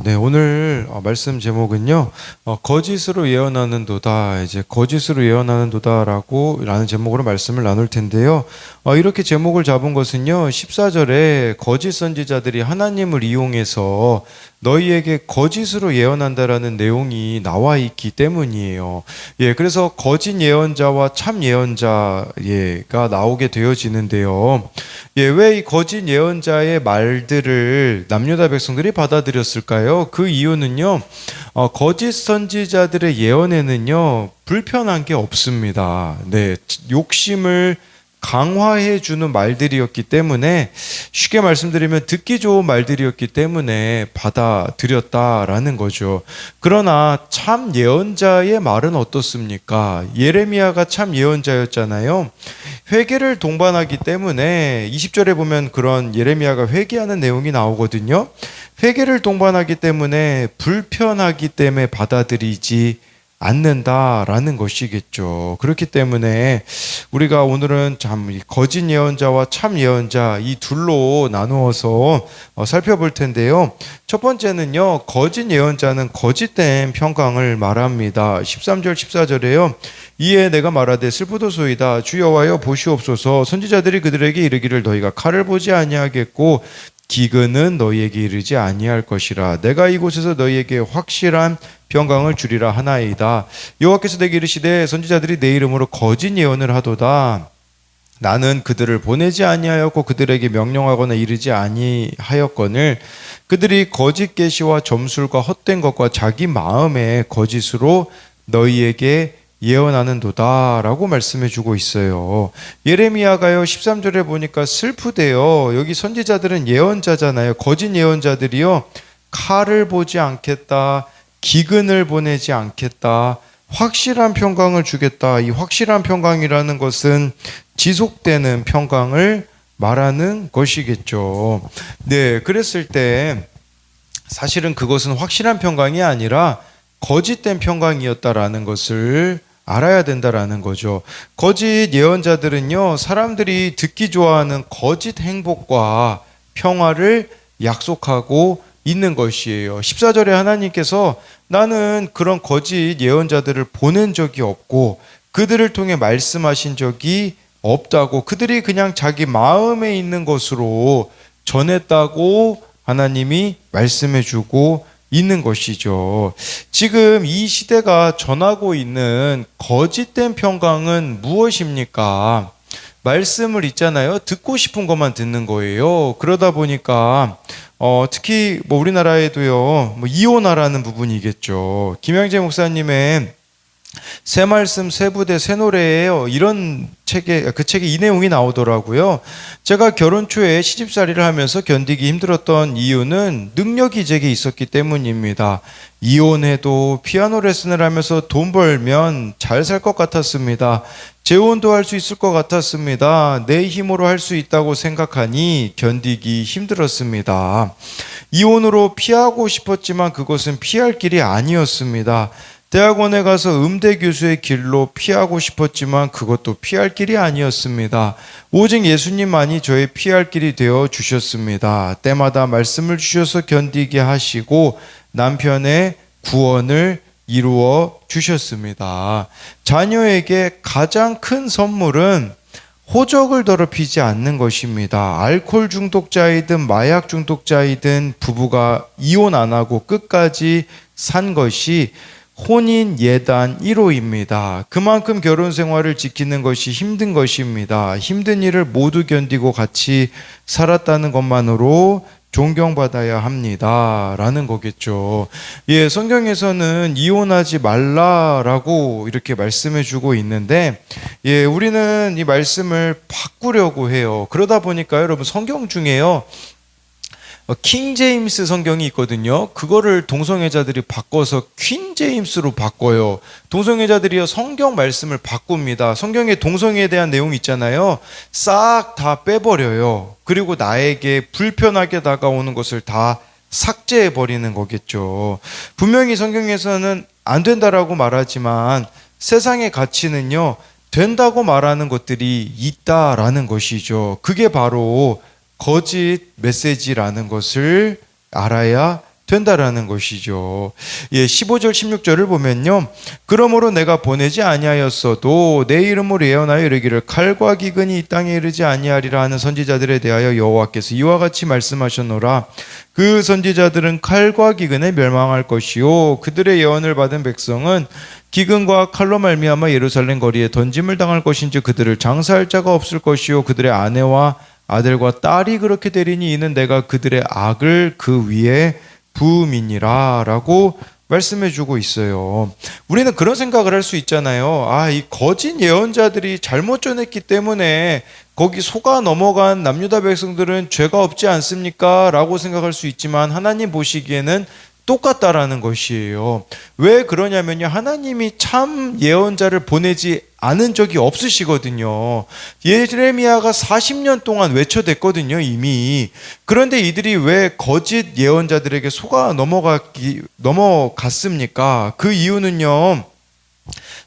네, 오늘 말씀 제목은요, 거짓으로 예언하는도다, 이제 거짓으로 예언하는도다라는 제목으로 말씀을 나눌 텐데요. 이렇게 제목을 잡은 것은요, 14절에 거짓 선지자들이 하나님을 이용해서 너희에게 거짓으로 예언한다라는 내용이 나와 있기 때문이에요. 예, 그래서 거짓 예언자와 참 예언자가 나오게 되어지는데요. 예, 왜 이 거짓 예언자의 말들을 남유다 백성들이 받아들였을까요? 그 이유는요, 거짓 선지자들의 예언에는요, 불편한 게 없습니다. 네, 욕심을 강화해 주는 말들이었기 때문에, 쉽게 말씀드리면 듣기 좋은 말들이었기 때문에 받아들였다라는 거죠. 그러나 참 예언자의 말은 어떻습니까? 예레미야가 참 예언자였잖아요. 회개를 동반하기 때문에 20절에 보면 그런 예레미야가 회개하는 내용이 나오거든요. 회개를 동반하기 때문에 불편하기 때문에 받아들이지 않는다라는 것이겠죠. 그렇기 때문에 우리가 오늘은 참 거짓 예언자와 참 예언자 이 둘로 나누어서 살펴볼 텐데요. 첫 번째는요, 거짓 예언자는 거짓된 평강을 말합니다. 13절 14절에요. 이에 내가 말하되 슬프도소이다. 주 여호와여 보시옵소서. 선지자들이 그들에게 이르기를 너희가 칼을 보지 아니하겠고 기근은 너희에게 이르지 아니할 것이라. 내가 이곳에서 너희에게 확실한 평강을 주리라 하나이다. 여호와께서 내게 이르시되 선지자들이 내 이름으로 거짓 예언을 하도다. 나는 그들을 보내지 아니하였고 그들에게 명령하거나 이르지 아니하였거늘 그들이 거짓 계시와 점술과 헛된 것과 자기 마음의 거짓으로 너희에게 예언하는도다라고 말씀해 주고 있어요. 예레미야가요 13절에 보니까 슬프대요. 여기 선지자들은 예언자잖아요. 거짓 예언자들이요, 칼을 보지 않겠다, 기근을 보내지 않겠다, 확실한 평강을 주겠다. 이 확실한 평강이라는 것은 지속되는 평강을 말하는 것이겠죠. 네, 그랬을 때 사실은 그것은 확실한 평강이 아니라 거짓된 평강이었다라는 것을 알아야 된다라는 거죠. 거짓 예언자들은요, 사람들이 듣기 좋아하는 거짓 행복과 평화를 약속하고 있는 것이에요. 14절에 하나님께서 나는 그런 거짓 예언자들을 보낸 적이 없고 그들을 통해 말씀하신 적이 없다고, 그들이 그냥 자기 마음에 있는 것으로 전했다고 하나님이 말씀해 주고 있는 것이죠. 지금 이 시대가 전하고 있는 거짓된 평강은 무엇입니까? 말씀을 있잖아요. 듣고 싶은 것만 듣는 거예요. 그러다 보니까 특히 우리나라에도요, 이혼하라는 부분이겠죠. 김영재 목사님의 새 말씀 새 부대 새 노래예요. 이런 그 책에 이 내용이 나오더라고요. 제가 결혼 초에 시집살이를 하면서 견디기 힘들었던 이유는 능력이 제게 있었기 때문입니다. 이혼해도 피아노 레슨을 하면서 돈 벌면 잘 살 것 같았습니다. 재혼도 할 수 있을 것 같았습니다. 내 힘으로 할 수 있다고 생각하니 견디기 힘들었습니다. 이혼으로 피하고 싶었지만 그것은 피할 길이 아니었습니다. 대학원에 가서 음대 교수의 길로 피하고 싶었지만 그것도 피할 길이 아니었습니다. 오직 예수님만이 저의 피할 길이 되어 주셨습니다. 때마다 말씀을 주셔서 견디게 하시고 남편의 구원을 이루어 주셨습니다. 자녀에게 가장 큰 선물은 호적을 더럽히지 않는 것입니다. 알코올 중독자이든 마약 중독자이든 부부가 이혼 안 하고 끝까지 산 것이 혼인 예단 1호입니다. 그만큼 결혼 생활을 지키는 것이 힘든 것입니다. 힘든 일을 모두 견디고 같이 살았다는 것만으로 존경받아야 합니다. 라는 거겠죠. 예, 성경에서는 이혼하지 말라라고 이렇게 말씀해 주고 있는데, 예, 우리는 이 말씀을 바꾸려고 해요. 그러다 보니까 여러분 성경 중에요, 킹 제임스 성경이 있거든요. 그거를 동성애자들이 바꿔서 퀸 제임스로 바꿔요. 동성애자들이요, 성경 말씀을 바꿉니다. 성경에 동성애에 대한 내용이 있잖아요. 싹 다 빼버려요. 그리고 나에게 불편하게 다가오는 것을 다 삭제해 버리는 거겠죠. 분명히 성경에서는 안 된다라고 말하지만 세상의 가치는요, 된다고 말하는 것들이 있다라는 것이죠. 그게 바로 거짓 메시지라는 것을 알아야 된다라는 것이죠. 15절 16절을 보면요. 그러므로 내가 보내지 아니하였어도 내 이름으로 예언하여 이르기를 칼과 기근이 이 땅에 이르지 아니하리라 하는 선지자들에 대하여 여호와께서 이와 같이 말씀하셨노라. 그 선지자들은 칼과 기근에 멸망할 것이요 그들의 예언을 받은 백성은 기근과 칼로 말미암아 예루살렘 거리에 던짐을 당할 것인지 그들을 장사할 자가 없을 것이요 그들의 아내와 아들과 딸이 그렇게 되리니 이는 내가 그들의 악을 그 위에 부음이니라 라고 말씀해주고 있어요. 우리는 그런 생각을 할 수 있잖아요. 이 거짓 예언자들이 잘못 전했기 때문에 거기 속아 넘어간 남유다 백성들은 죄가 없지 않습니까? 라고 생각할 수 있지만 하나님 보시기에는 똑같다라는 것이에요. 왜 그러냐면요. 하나님이 참 예언자를 보내지 않은 적이 없으시거든요. 예레미야가 40년 동안 외쳐댔거든요, 이미. 그런데 이들이 왜 거짓 예언자들에게 속아 넘어갔습니까? 그 이유는요.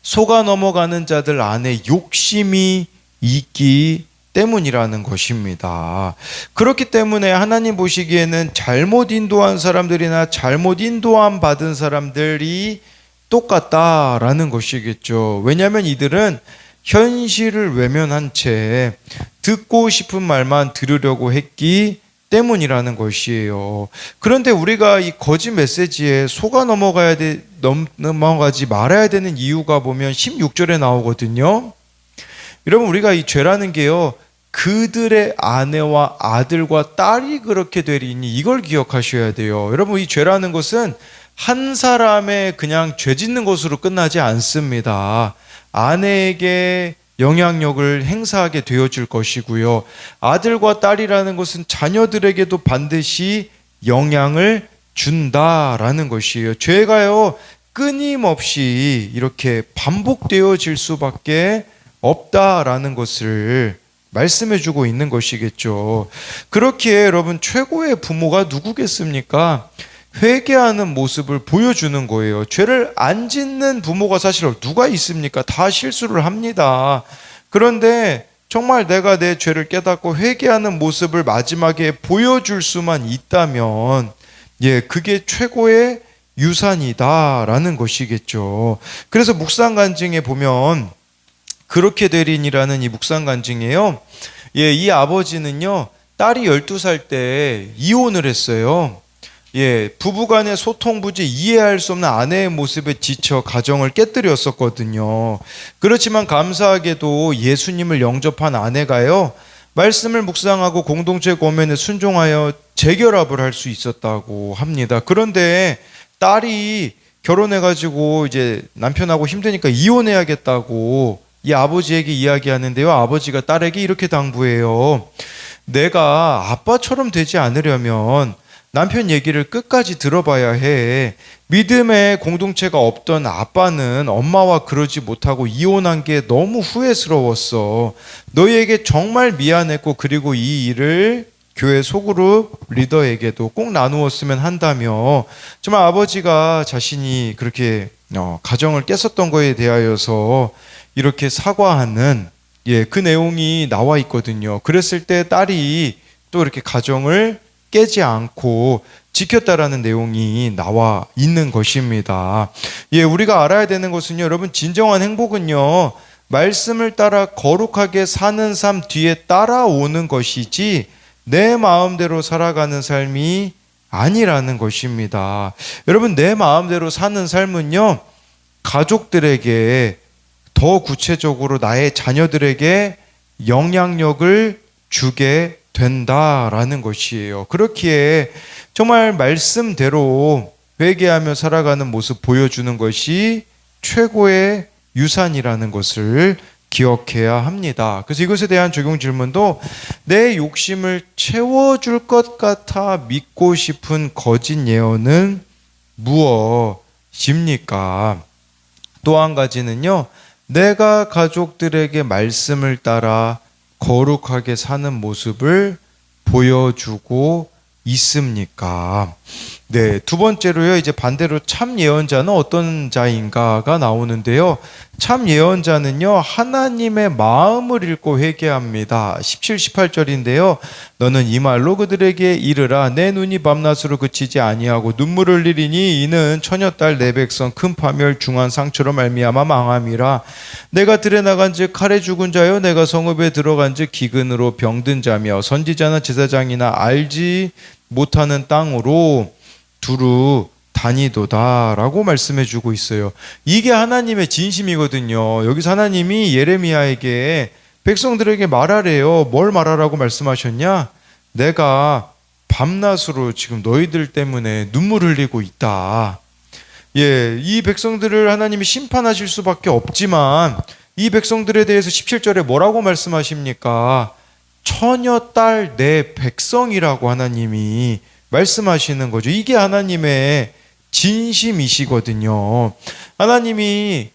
속아 넘어가는 자들 안에 욕심이 있기 때문이라는 것입니다. 그렇기 때문에 하나님 보시기에는 잘못 인도한 사람들이나 잘못 인도함 받은 사람들이 똑같다라는 것이겠죠. 왜냐하면 이들은 현실을 외면한 채 듣고 싶은 말만 들으려고 했기 때문이라는 것이에요. 그런데 우리가 이 거짓 메시지에 속아 넘어가지 말아야 되는 이유가 보면 16절에 나오거든요. 여러분 우리가 이 죄라는 게요. 그들의 아내와 아들과 딸이 그렇게 되리니 이걸 기억하셔야 돼요. 여러분 이 죄라는 것은 한 사람의 그냥 죄 짓는 것으로 끝나지 않습니다. 아내에게 영향력을 행사하게 되어질 것이고요. 아들과 딸이라는 것은 자녀들에게도 반드시 영향을 준다라는 것이에요. 죄가요 끊임없이 이렇게 반복되어질 수밖에 없다라는 것을 말씀해주고 있는 것이겠죠. 그렇기에 여러분 최고의 부모가 누구겠습니까? 회개하는 모습을 보여주는 거예요. 죄를 안 짓는 부모가 사실 누가 있습니까? 다 실수를 합니다. 그런데 정말 내가 내 죄를 깨닫고 회개하는 모습을 마지막에 보여줄 수만 있다면 그게 최고의 유산이다라는 것이겠죠. 그래서 묵상간증에 보면 그렇게 되리니라는 이 묵상간증이에요. 이 아버지는요, 딸이 12살 때 이혼을 했어요. 부부간의 소통 부재, 이해할 수 없는 아내의 모습에 지쳐 가정을 깨뜨렸었거든요. 그렇지만 감사하게도 예수님을 영접한 아내가요, 말씀을 묵상하고 공동체 고면에 순종하여 재결합을 할 수 있었다고 합니다. 그런데 딸이 결혼해가지고 이제 남편하고 힘드니까 이혼해야겠다고 이 아버지에게 이야기하는데요. 아버지가 딸에게 이렇게 당부해요. 내가 아빠처럼 되지 않으려면 남편 얘기를 끝까지 들어봐야 해. 믿음의 공동체가 없던 아빠는 엄마와 그러지 못하고 이혼한 게 너무 후회스러웠어. 너희에게 정말 미안했고 그리고 이 일을 교회 소그룹 리더에게도 꼭 나누었으면 한다며 정말 아버지가 자신이 그렇게 가정을 깼었던 거에 대하여서 이렇게 사과하는 그 내용이 나와 있거든요. 그랬을 때 딸이 또 이렇게 가정을 깨지 않고 지켰다라는 내용이 나와 있는 것입니다. 우리가 알아야 되는 것은요, 여러분 진정한 행복은요, 말씀을 따라 거룩하게 사는 삶 뒤에 따라오는 것이지 내 마음대로 살아가는 삶이 아니라는 것입니다. 여러분 내 마음대로 사는 삶은요, 가족들에게 더 구체적으로 나의 자녀들에게 영향력을 주게 된다라는 것이에요. 그렇기에 정말 말씀대로 회개하며 살아가는 모습 보여주는 것이 최고의 유산이라는 것을 기억해야 합니다. 그래서 이것에 대한 적용 질문도 내 욕심을 채워줄 것 같아 믿고 싶은 거짓 예언은 무엇입니까? 또 한 가지는요, 내가 가족들에게 말씀을 따라 거룩하게 사는 모습을 보여주고 있습니까? 네, 두 번째로요, 이제 반대로 참 예언자는 어떤 자인가가 나오는데요. 참 예언자는요, 하나님의 마음을 읽고 회개합니다. 17, 18절인데요. 너는 이 말로 그들에게 이르라. 내 눈이 밤낮으로 그치지 아니하고 눈물을 흘리니 이는 처녀딸 내 백성 큰 파멸 중한 상처로 말미암아 망함이라. 내가 들에 나간즉 칼에 죽은 자여 내가 성읍에 들어간즉 기근으로 병든 자며 선지자나 제사장이나 알지 못하는 땅으로 두루 다니도다라고 말씀해 주고 있어요. 이게 하나님의 진심이거든요. 여기서 하나님이 예레미야에게 백성들에게 말하래요. 뭘 말하라고 말씀하셨냐? 내가 밤낮으로 지금 너희들 때문에 눈물 흘리고 있다. 예, 이 백성들을 하나님이 심판하실 수밖에 없지만 이 백성들에 대해서 17절에 뭐라고 말씀하십니까? 처녀 딸 내 백성이라고 하나님이 말씀하시는 거죠. 이게 하나님의 진심이시거든요. 하나님이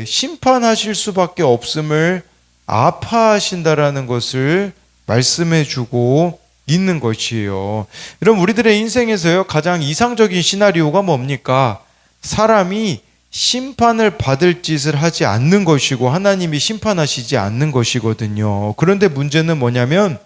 심판하실 수밖에 없음을 아파하신다라는 것을 말씀해 주고 있는 것이에요. 그럼 우리들의 인생에서요, 가장 이상적인 시나리오가 뭡니까? 사람이 심판을 받을 짓을 하지 않는 것이고 하나님이 심판하시지 않는 것이거든요. 그런데 문제는 뭐냐면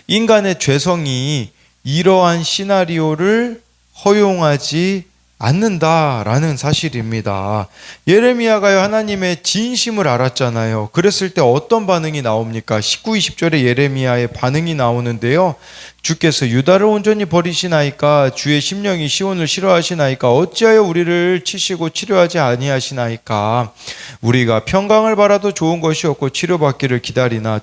인간의 죄성이 이러한 시나리오를 허용하지 않는다라는 사실입니다. 예레미야가요, 하나님의 진심을 알았잖아요. 그랬을 때 어떤 반응이 나옵니까? 19, 20절에 예레미야의 반응이 나오는데요. 주께서 유다를 온전히 버리시나이까? 주의 심령이 시온을 싫어하시나이까? 어찌하여 우리를 치시고 치료하지 아니하시나이까? 우리가 평강을 바라도 좋은 것이 없고 치료받기를 기다리나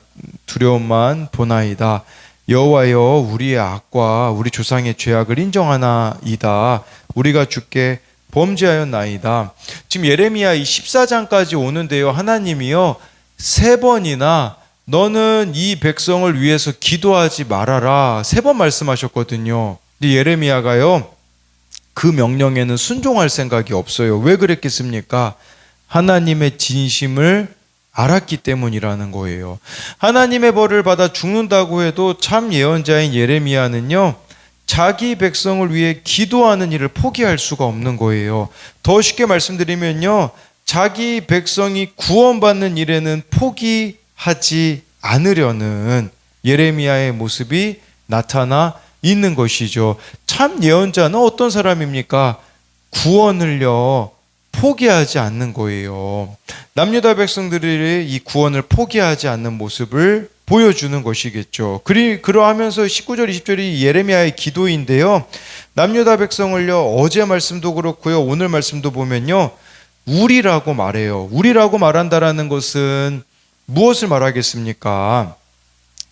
두려움만 보나이다. 여호와여, 우리의 악과 우리 조상의 죄악을 인정하나이다. 우리가 주께 범죄하였나이다. 지금 예레미야 이 14장까지 오는데요, 하나님이요 3번이나 너는 이 백성을 위해서 기도하지 말아라 3번 말씀하셨거든요. 근데 예레미야가요 그 명령에는 순종할 생각이 없어요. 왜 그랬겠습니까? 하나님의 진심을 알았기 때문이라는 거예요. 하나님의 벌을 받아 죽는다고 해도 참 예언자인 예레미야는요, 자기 백성을 위해 기도하는 일을 포기할 수가 없는 거예요. 더 쉽게 말씀드리면요, 자기 백성이 구원받는 일에는 포기하지 않으려는 예레미야의 모습이 나타나 있는 것이죠. 참 예언자는 어떤 사람입니까? 구원을요, 포기하지 않는 거예요. 남유다 백성들이 이 구원을 포기하지 않는 모습을 보여주는 것이겠죠. 그러하면서 19절 20절이 예레미야의 기도인데요, 남유다 백성을요 어제 말씀도 그렇고요 오늘 말씀도 보면요 우리라고 말해요. 우리라고 말한다라는 것은 무엇을 말하겠습니까?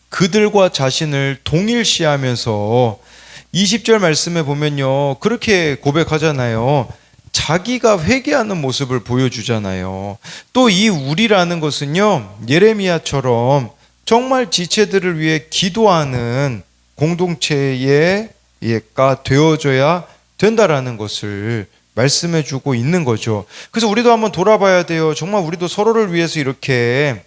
그들과 자신을 동일시하면서 20절 말씀에 보면요 그렇게 고백하잖아요. 자기가 회개하는 모습을 보여주잖아요. 또 이 우리라는 것은요 예레미야처럼 정말 지체들을 위해 기도하는 공동체가 되어줘야 된다라는 것을 말씀해주고 있는 거죠. 그래서 우리도 한번 돌아봐야 돼요. 정말 우리도 서로를 위해서 이렇게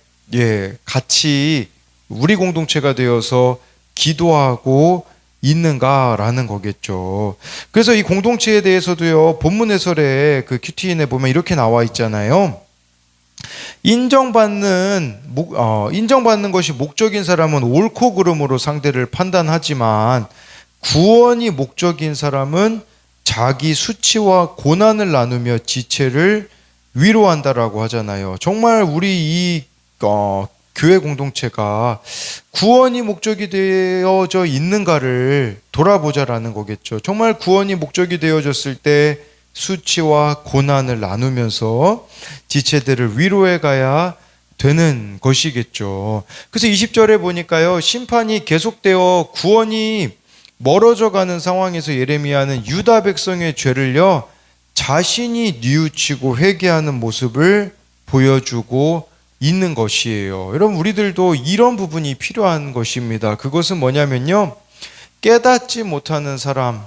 같이 우리 공동체가 되어서 기도하고 있는가라는 거겠죠. 그래서 이 공동체에 대해서도요 본문 해설에 그 큐티인에 보면 이렇게 나와 있잖아요. 인정받는 것이 목적인 사람은 옳고 그름으로 상대를 판단하지만 구원이 목적인 사람은 자기 수치와 고난을 나누며 지체를 위로한다라고 하잖아요. 정말 우리 이 교회 공동체가 구원이 목적이 되어져 있는가를 돌아보자라는 거겠죠. 정말 구원이 목적이 되어졌을 때 수치와 고난을 나누면서 지체들을 위로해 가야 되는 것이겠죠. 그래서 20절에 보니까요 심판이 계속되어 구원이 멀어져 가는 상황에서 예레미야는 유다 백성의 죄를요 자신이 뉘우치고 회개하는 모습을 보여주고 있는 것이에요. 여러분 우리들도 이런 부분이 필요한 것입니다. 그것은 뭐냐면요 깨닫지 못하는 사람,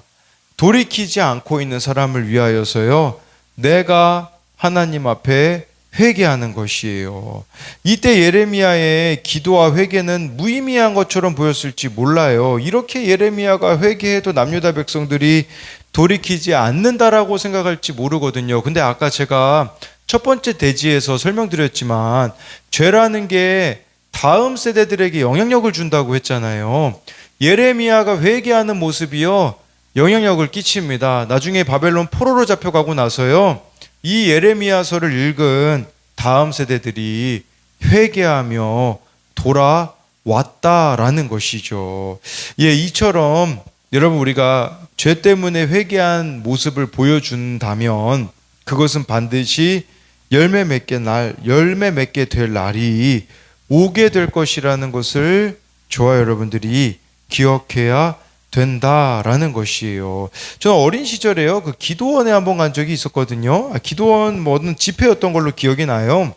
돌이키지 않고 있는 사람을 위하여서요 내가 하나님 앞에 회개하는 것이에요. 이때 예레미야의 기도와 회개는 무의미한 것처럼 보였을지 몰라요. 이렇게 예레미야가 회개해도 남유다 백성들이 돌이키지 않는다라고 생각할지 모르거든요. 근데 아까 제가 첫 번째 대지에서 설명드렸지만 죄라는 게 다음 세대들에게 영향력을 준다고 했잖아요. 예레미야가 회개하는 모습이요, 영향력을 끼칩니다. 나중에 바벨론 포로로 잡혀가고 나서요, 이 예레미야서를 읽은 다음 세대들이 회개하며 돌아왔다라는 것이죠. 예, 이처럼 여러분, 우리가 죄 때문에 회개한 모습을 보여준다면 그것은 반드시 열매 맺게 될 날이 오게 될 것이라는 것을 저와 여러분들이 기억해야 된다라는 것이에요. 저는 어린 시절에요, 그 기도원에 한번 간 적이 있었거든요. 기도원 뭐든 집회였던 걸로 기억이 나요.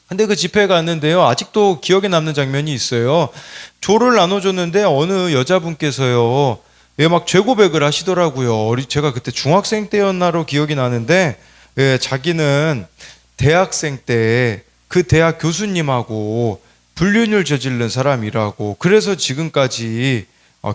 근데 그 집회에 갔는데요, 아직도 기억에 남는 장면이 있어요. 조를 나눠줬는데 어느 여자분께서요, 예, 막 죄고백을 하시더라고요. 제가 그때 중학생 때였나로 기억이 나는데, 예, 자기는 대학생 때 그 대학 교수님하고 불륜을 저지른 사람이라고, 그래서 지금까지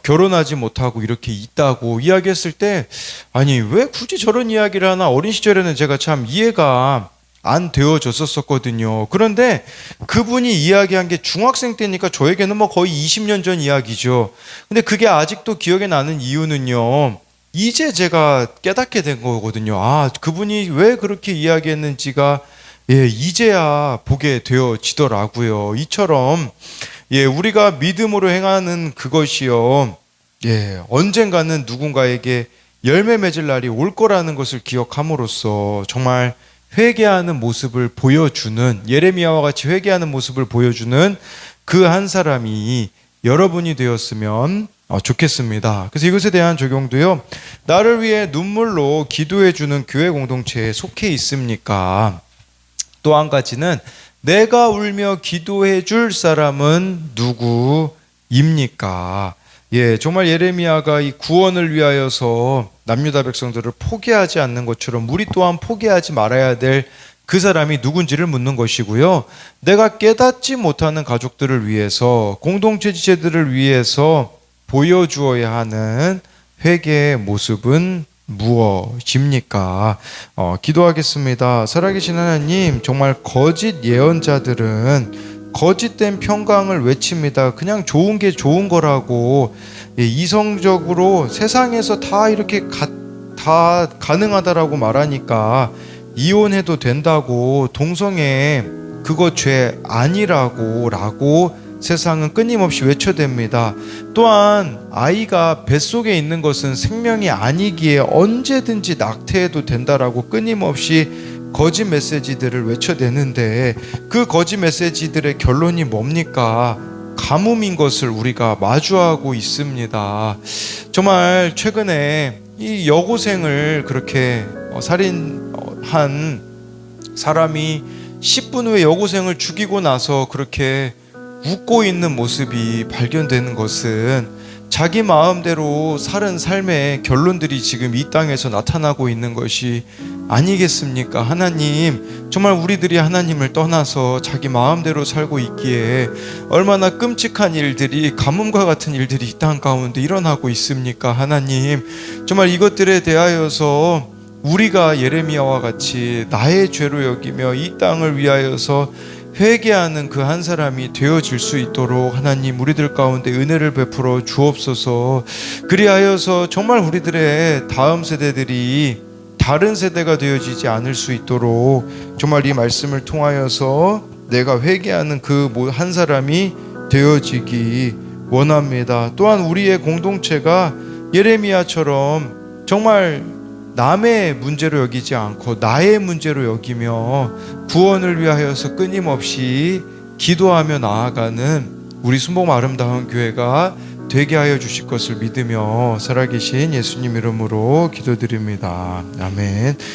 결혼하지 못하고 이렇게 있다고 이야기했을 때, 아니 왜 굳이 저런 이야기를 하나, 어린 시절에는 제가 참 이해가 안 되어졌었거든요. 그런데 그분이 이야기한 게 중학생 때니까 저에게는 뭐 거의 20년 전 이야기죠. 근데 그게 아직도 기억에 나는 이유는요, 이제 제가 깨닫게 된 거거든요. 아, 그분이 왜 그렇게 이야기했는지가, 예, 이제야 보게 되어지더라고요. 이처럼, 예, 우리가 믿음으로 행하는 그것이요, 예, 언젠가는 누군가에게 열매 맺을 날이 올 거라는 것을 기억함으로써 정말 회개하는 모습을 보여주는, 예레미야와 같이 회개하는 모습을 보여주는 그 한 사람이 여러분이 되었으면 좋겠습니다. 그래서 이것에 대한 적용도요, 나를 위해 눈물로 기도해주는 교회 공동체에 속해 있습니까? 또 한 가지는, 내가 울며 기도해 줄 사람은 누구입니까? 예, 정말 예레미야가 이 구원을 위하여서 남유다 백성들을 포기하지 않는 것처럼 우리 또한 포기하지 말아야 될 그 사람이 누군지를 묻는 것이고요. 내가 깨닫지 못하는 가족들을 위해서, 공동체 지체들을 위해서 보여주어야 하는 회개의 모습은 무엇입니까? 기도하겠습니다. 살아계신 하나님, 정말 거짓 예언자들은 거짓된 평강을 외칩니다. 그냥 좋은 게 좋은 거라고, 이성적으로 세상에서 다 이렇게 다 가능하다라고 말하니까 이혼해도 된다고, 동성애 그거 죄 아니라고 세상은 끊임없이 외쳐댑니다. 또한 아이가 뱃속에 있는 것은 생명이 아니기에 언제든지 낙태해도 된다라고 끊임없이 거짓 메시지들을 외쳐대는데, 그 거짓 메시지들의 결론이 뭡니까? 가뭄인 것을 우리가 마주하고 있습니다. 정말 최근에 이 여고생을 그렇게 살인한 사람이 10분 후에 여고생을 죽이고 나서 그렇게 웃고 있는 모습이 발견되는 것은 자기 마음대로 사는 삶의 결론들이 지금 이 땅에서 나타나고 있는 것이 아니겠습니까? 하나님, 정말 우리들이 하나님을 떠나서 자기 마음대로 살고 있기에 얼마나 끔찍한 일들이, 가뭄과 같은 일들이 이 땅 가운데 일어나고 있습니까? 하나님, 정말 이것들에 대하여서 우리가 예레미야와 같이 나의 죄로 여기며 이 땅을 위하여서 회개하는 그 한 사람이 되어질 수 있도록 하나님, 우리들 가운데 은혜를 베풀어 주옵소서. 그리하여서 정말 우리들의 다음 세대들이 다른 세대가 되어지지 않을 수 있도록 정말 이 말씀을 통하여서 내가 회개하는 그 한 사람이 되어지기 원합니다. 또한 우리의 공동체가 예레미야처럼 정말 남의 문제로 여기지 않고 나의 문제로 여기며 구원을 위하여서 끊임없이 기도하며 나아가는 우리 순복 아름다운 교회가 되게 하여 주실 것을 믿으며 살아계신 예수님 이름으로 기도드립니다. 아멘.